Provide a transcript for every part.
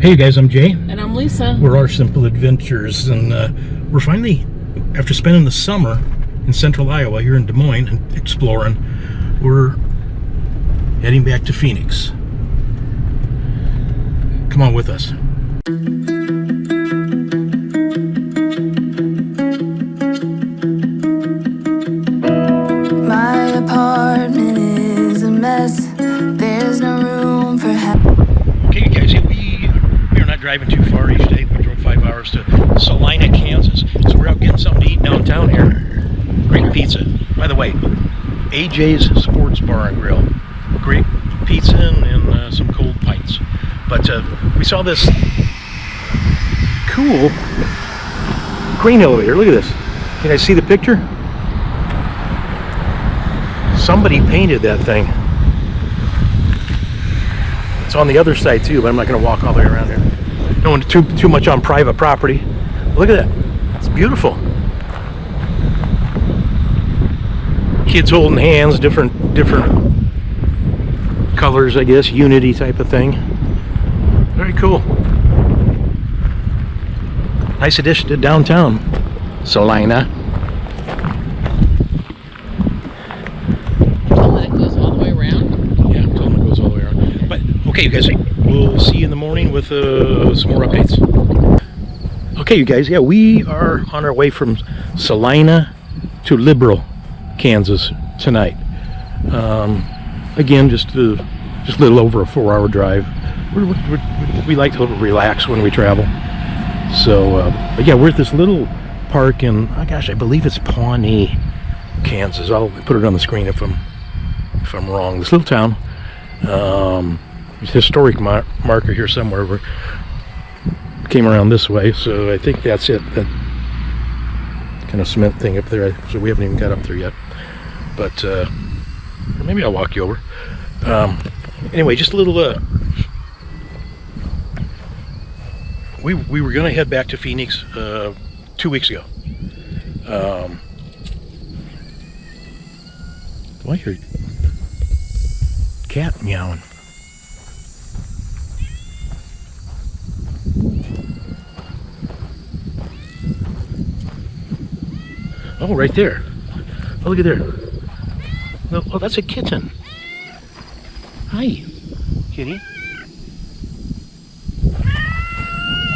Hey guys, I'm Jay. And I'm Lisa. We're Our Simple Adventures, and we're finally, after spending the summer in central Iowa, here in Des Moines, and exploring, we're heading back to Phoenix. Come on with us. My apartment is a mess. There's no room for Okay, you guys, we are not driving too far each day. We drove 5 hours to Salina, Kansas. So we're out getting something to eat downtown here. Great pizza. By the way, AJ's Sports Bar and Grill. Great pizza and some cold pints. But we saw this cool grain elevator. Look at this. Can I see the picture? Somebody painted that thing. It's on the other side too, but I'm not going to walk all the way around here. Don't want too much on private property. Look at that. It's beautiful. Kids holding hands, different colors, I guess, unity type of thing. Very cool. Nice addition to downtown Salina. It goes all the way around. Yeah, I'm telling it goes all the way around. But okay, you guys, we'll see you in the morning with some more updates. Okay, you guys, yeah, we are on our way from Salina to Liberal, Kansas tonight. Again, just a little over a 4-hour drive. We like to relax when we travel. So, but yeah, we're at this little park in, oh gosh, I believe it's Pawnee, Kansas. I'll put it on the screen if I'm wrong. This little town, there's a historic marker here somewhere. We came around this way, so I think that's it. That kind of cement thing up there. So we haven't even got up there yet. But maybe I'll walk you over. Anyway, just a little. We were gonna head back to Phoenix 2 weeks ago. Do I hear cat meowing? Oh, right there. Oh, look at there. Oh, that's a kitten. Hi, kitty.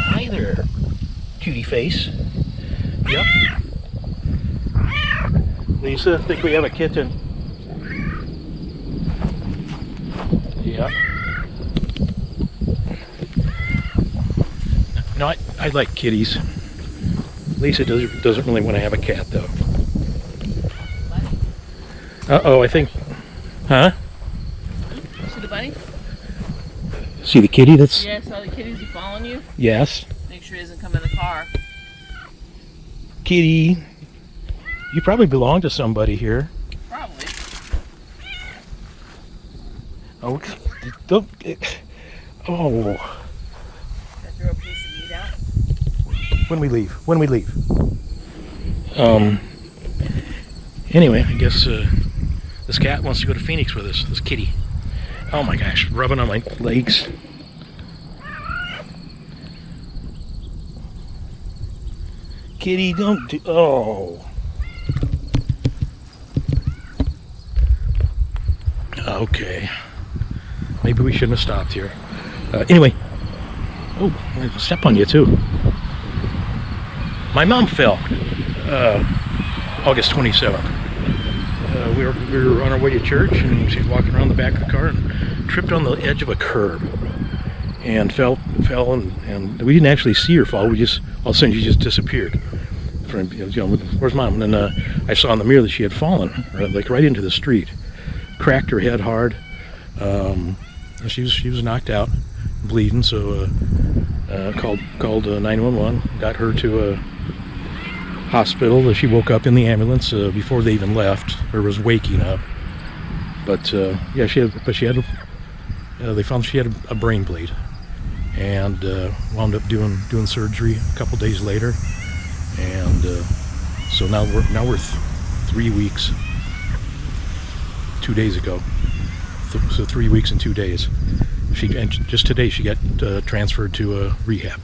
Hi there, cutie face. Yep. Lisa, I think we have a kitten. Yep. No, I like kitties. Lisa doesn't really want to have a cat, though. Uh-oh, I think... Huh? See the bunny? See the kitty that's... Yeah, saw the kitty. Is he following you? Yes. Make sure he doesn't come in the car. Kitty, you probably belong to somebody here. Probably. Oh, don't... Oh. I throw a piece of meat out. When we leave. Anyway, I guess this cat wants to go to Phoenix with us, this kitty. Oh my gosh, rubbing on my legs. Kitty, don't do... Oh. Okay. Maybe we shouldn't have stopped here. Anyway. Oh, I'll step on you too. My mom fell August 27th. We were on our way to church, and she was walking around the back of the car and tripped on the edge of a curb and fell and we didn't actually see her fall. We just, all of a sudden, she just disappeared. Where's Mom? And then I saw in the mirror that she had fallen, like right into the street, cracked her head hard. She was knocked out, bleeding. So called 911, got her to a hospital. She woke up in the ambulance before they even left, or was waking up. But yeah, they found she had a brain bleed, and wound up doing surgery a couple days later. And so now we're 3 weeks, 2 days ago. So 3 weeks and 2 days. And just today she got transferred to a rehab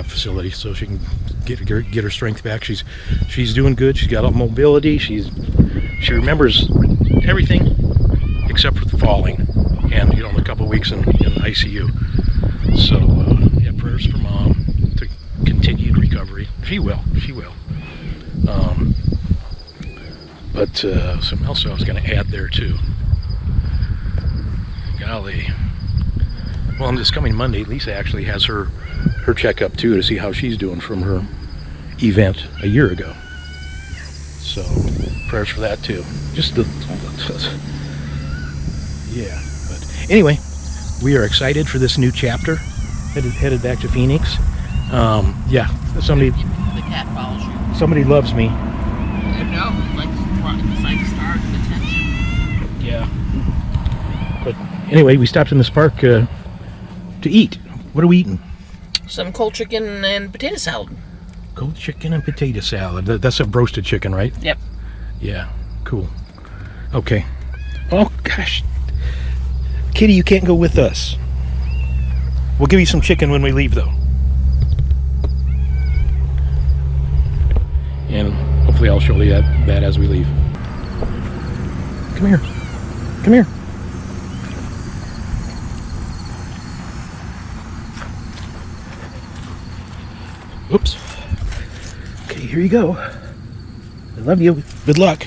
facility, so she can get her strength back. She's doing good. She's got all mobility. She remembers everything except for the falling, and the couple weeks in ICU. So yeah, prayers for Mom to continued recovery. She will. But something else I was going to add there too. Golly. Well, on this coming Monday, Lisa actually has her checkup too, to see how she's doing from her event a year ago. So prayers for that too. Yeah. But anyway, we are excited for this new chapter. Headed back to Phoenix. Yeah. The cat follows you. Somebody loves me. No, it's like start attention. Yeah. But anyway, we stopped in this park to eat. What are we eating? Some cold chicken and potato salad. Cold chicken and potato salad. That's a roasted chicken, right? Yep. Yeah. Cool. Okay. Oh gosh, Kitty, you can't go with us. We'll give you some chicken when we leave, though. And hopefully I'll show you that as we leave. Come here. Come here. Oops. Okay, here you go. I love you. Good luck.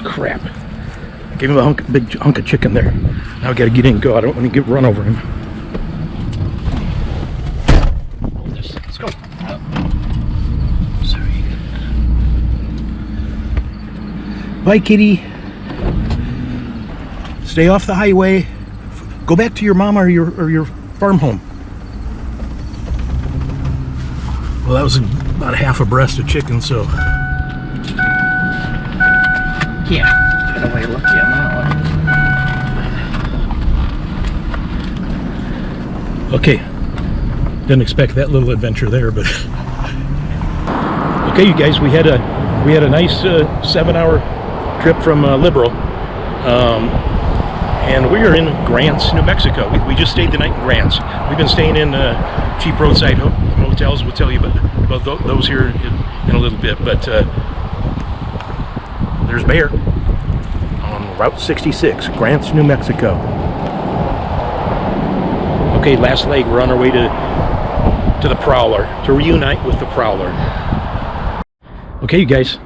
Crap. Gave him a big hunk of chicken there. Now I gotta get in and go. I don't want to run over him. Let's go. Sorry. Bye, kitty. Stay off the highway. Go back to your mama or your farm home. Well, that was about half a breast of chicken, so. Yeah. Got away lucky on that one. Okay. Didn't expect that little adventure there, but. Okay, you guys, we had a nice 7-hour trip from Liberal. And we are in Grants, New Mexico. We just stayed the night in Grants. We've been staying in cheap roadside motels. We'll tell you about those here in a little bit. But there's Bear on Route 66, Grants, New Mexico. Okay, last leg. We're on our way to the Prowler, to reunite with the Prowler. Okay, you guys.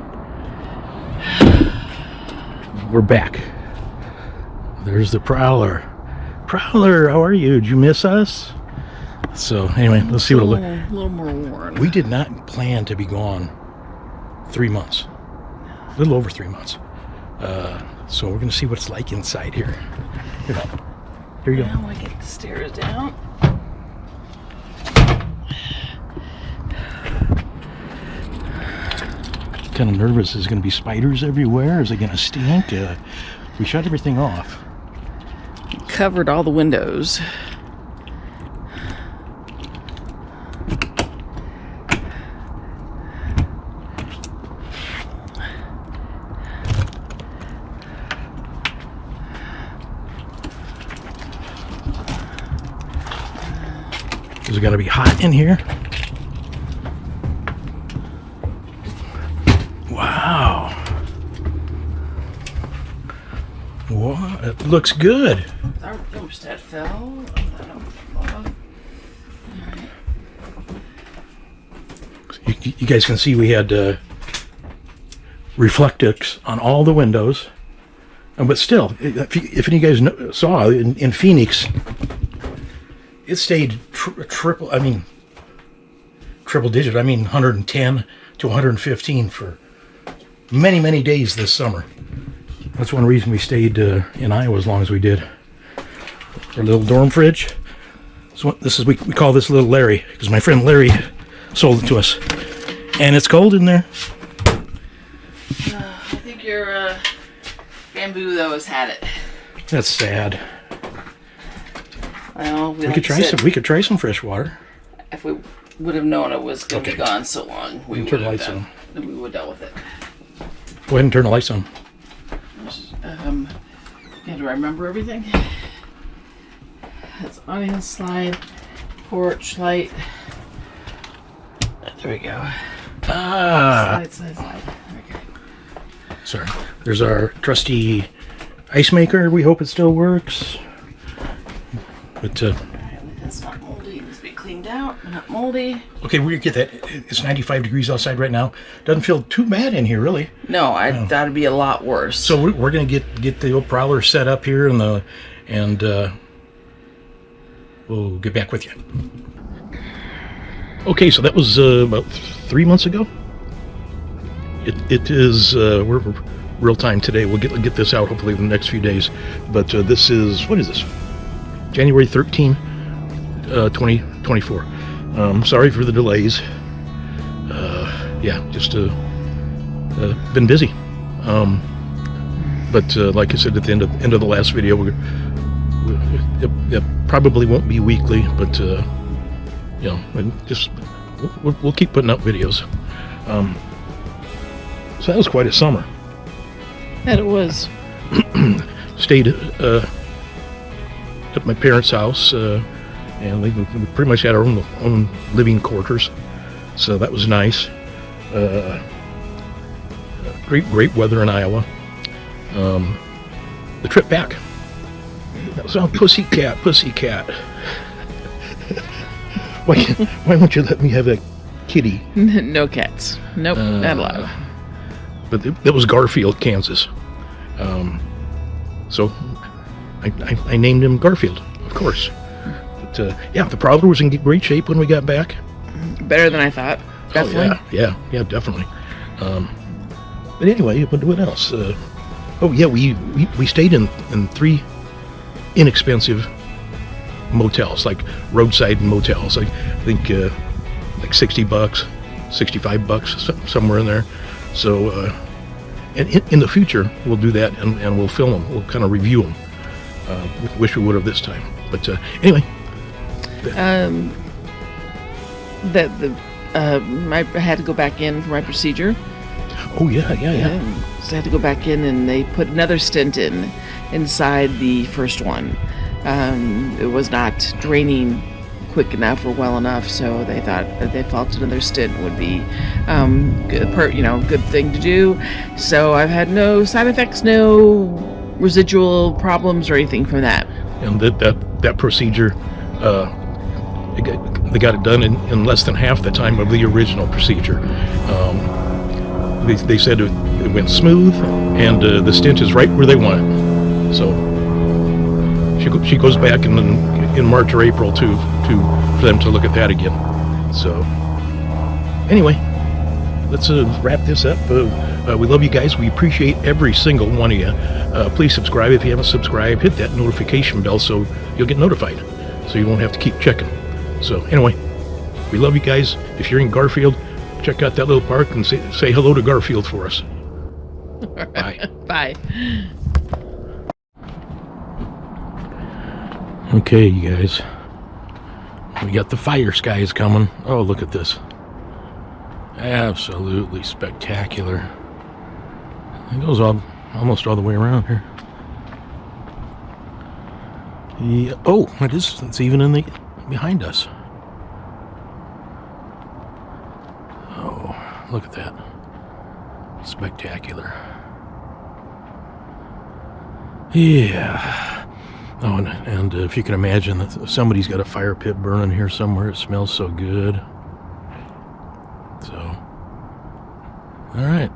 We're back. There's the Prowler. Prowler, how are you? Did you miss us? So anyway, let's see what it looks like. A little more worn. We did not plan to be gone 3 months. A little over 3 months. So we're going to see what it's like inside here. Here you go. Now I get the stairs down. Kind of nervous. Is there going to be spiders everywhere? Is it going to stink? We shut everything off. Covered all the windows. Is it going to be hot in here? Wow. What? It looks good. Our thermostat fell. You guys can see we had reflectix on all the windows. But still, if any of you guys saw in Phoenix, it stayed triple digit. I mean 110 to 115 for many, many days this summer. That's one reason we stayed in Iowa as long as we did. Our little dorm fridge. So this is we call this little Larry because my friend Larry sold it to us, and it's cold in there. I think your bamboo though has had it. That's sad. Well, We could try some fresh water. If we would have known it was going to be gone so long, we would have dealt with it. Go ahead and turn the lights on. do I remember everything? That's awning slide, porch light. There we go. Slide. Okay. Sorry. There's our trusty ice maker. We hope it still works. But It's not moldy. It needs to be cleaned out. Not moldy. okay, we're gonna get that. It's 95 degrees outside right now. Doesn't feel too bad in here, really. No, I thought it'd be a lot worse. So we're gonna get the old prowler set up here and we'll get back with you. Okay, so that was about 3 months ago. It is we're real time today. We'll get this out hopefully in the next few days. But this is, what is this? January 13, 2024. Sorry for the delays. Yeah, just been busy. But like I said at the end of the last video, it probably won't be weekly, but you know, just we'll keep putting out videos. So that was quite a summer. That it was. Stayed at my parents' house, and we pretty much had our own living quarters, so that was nice. Great weather in Iowa. The trip back, that was on Pussycat. Why won't you let me have that kitty? No cats. Nope, not allowed. But that was Garfield, Kansas. So I named him Garfield, of course. But yeah, the Prowler was in great shape when we got back. Better than I thought. Definitely. Oh, yeah, definitely. But anyway, what else? Oh yeah, we stayed in 3 inexpensive motels, like roadside motels. I think like $60, $65, somewhere in there. So, and in the future, we'll do that and we'll film them. We'll kind of review them. Wish we would have this time. But anyway. I had to go back in for my procedure. Oh, yeah. So I had to go back in, and they put another stent inside the first one. It was not draining quick enough or well enough, so they thought that they felt another stint would be good thing to do. So I've had no side effects, no residual problems or anything from that. And that procedure, they got it done in less than half the time of the original procedure. They said it went smooth, and the stent is right where they want it. So she goes back in March or April for them to look at that again. So anyway, let's wrap this up. We love you guys. We appreciate every single one of you. Please subscribe if you haven't subscribed. Hit that notification bell so you'll get notified, so you won't have to keep checking. So anyway, we love you guys. If you're in Garfield, check out that little park and say hello to Garfield for us. Bye. Bye. Okay, you guys. We got the fire skies coming. Oh, look at this. Absolutely spectacular. It goes almost all the way around here. Yeah. Oh, it's even behind us. Oh, look at that. Spectacular. Yeah. Oh, and if you can imagine that somebody's got a fire pit burning here somewhere. It smells so good. So, all right.